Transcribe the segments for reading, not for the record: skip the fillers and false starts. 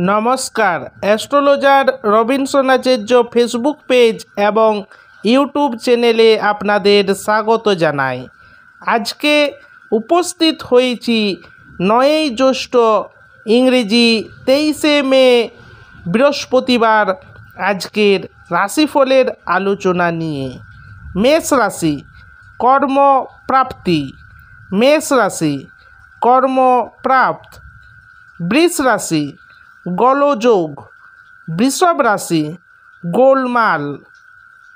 নমস্কার, astrologer Robinson আচার্য Facebook page এবং YouTube চ্যানেলে আপনাদের স্বাগত জানাই। আজকে উপস্থিত হয়েছি 9ই জ্যৈষ্ঠ ইংরেজি 23শে মে বৃহস্পতিবার আজকের রাশিফলের আলোচনা নিয়ে। মেষ রাশি, কর্মপ্রাপ্তি। মেষ রাশি, কর্মপ্রাপ্ত। বৃষ রাশি, গোলযোগ। বৃষভ রাশি, গোলমাল।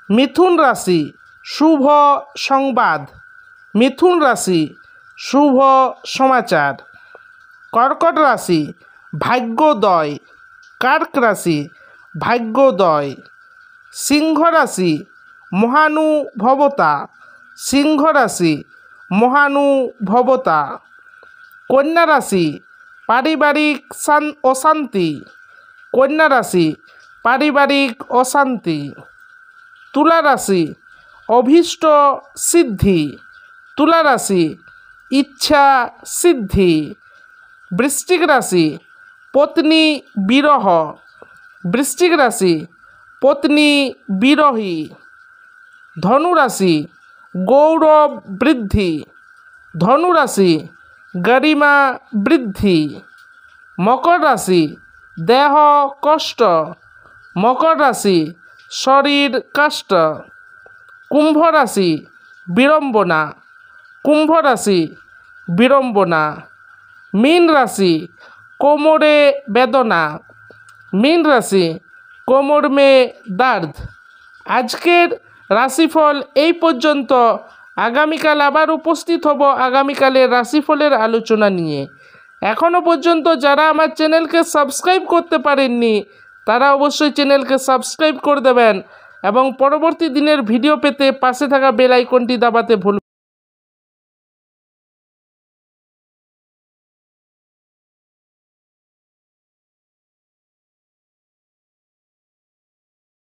মিথুন রাশি, শুভ সংবাদ। মিথুন রাশি, শুভ সমাচার। কর্কট রাশি, ভাগ্যোদয়। কর্ক রাশি, ভাগ্যোদয়। সিংহ রাশি, মহানুভবতা। সিংহ রাশি, মহানুভবতা। কন্যা রাশি, পারিবারিক অশান্তি। কন্যা রাশি, পারিবারিক অশান্তি। তুলা রাশি, অভীষ্ট সিদ্ধি। তুলা রাশি, ইচ্ছা সিদ্ধি। বৃশ্চিক রাশি, পত্নী বিরহ। বৃশ্চিক রাশি, পত্নী বিরহী। ধনু রাশি, গৌরব বৃদ্ধি। ধনু রাশি, গরিমা বৃদ্ধি। মকর রাশি, দেহ কষ্ট। মকর রাশি, শরীর কষ্ট। কুম্ভ রাশি, বিড়ম্বনা। কুম্ভ রাশি, বিড়ম্বনা। মীন রাশি, কোমরে বেদনা। মীন রাশি, কোমর মে দর্দ। আজকের রাশিফল এই পর্যন্ত। আগামীকাল আবার উপস্থিত হব আগামীকালের রাশিফলের আলোচনা নিয়ে। এখনও পর্যন্ত যারা আমার চ্যানেলকে সাবস্ক্রাইব করতে পারেননি তারা অবশ্যই চ্যানেলকে সাবস্ক্রাইব করে দেবেন এবং পরবর্তী দিনের ভিডিও পেতে পাশে থাকা বেল আইকনটি দাবাতে ভুলবেন না।